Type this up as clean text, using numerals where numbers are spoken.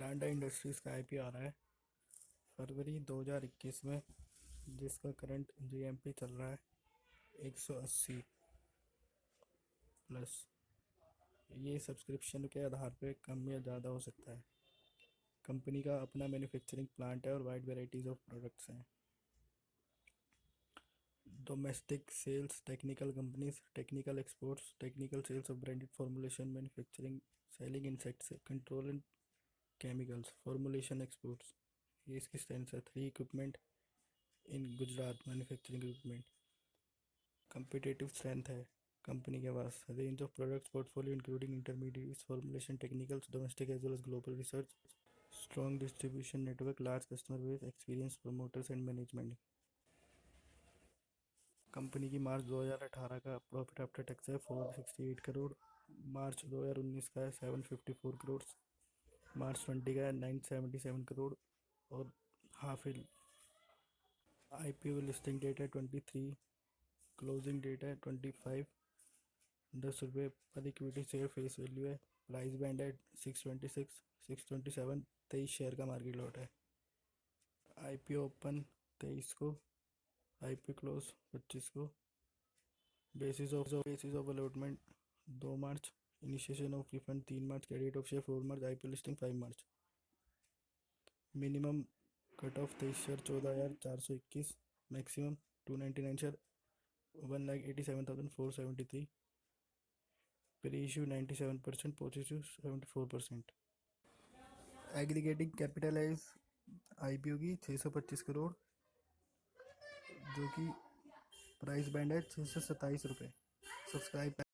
हिरांडा industries का IPO आ रहा है फरवरी 2021 में, जिसका करंट जीएमपी चल रहा है 180 प्लस। ये सब्सक्रिप्शन के आधार पे कम या ज़्यादा हो सकता है। कंपनी का अपना मैन्युफैक्चरिंग प्लांट है और वाइड वैरायटीज ऑफ प्रोडक्ट्स हैं। Domestic sales, technical companies, technical exports, technical sales of branded formulation, manufacturing, selling insects control and chemicals, formulation exports. ये इसकी स्ट्रेंथ है। 3 equipment in Gujarat, manufacturing equipment. Competitive strength है company के पास। Range of products portfolio including intermediates, formulation, technicals, domestic as well as global research, strong distribution network, large customer base, experience promoters and management. Company की मार्च 2018 का profit after tax है 468 करोड़। मार्च 2019 का है 754 करोड़। मार्च 20 का है 977 करोड़। और हाफ आईपीओ लिस्टिंग डेट है 23, closing date है 25। 10 रुपये पर इक्विटी शेयर फेस वैल्यू है। प्राइस बैंड है 626, 627। 23 शेयर का मार्केट लॉट है। आईपीओ ओपन 23 को, आईपीओ क्लोज 25 को। Basis of allotment 2 March. Initiation of refund 3 March. Credit of share 4 March. IPO listing 5 March. Minimum cut off 23 share 14,421। Maximum 299 share 1,87,473। Pre issue 97%, post issue 74%। Aggregating capitalize IPO की 625 करोड़, जो कि price band है 627 रुपये। Subscribe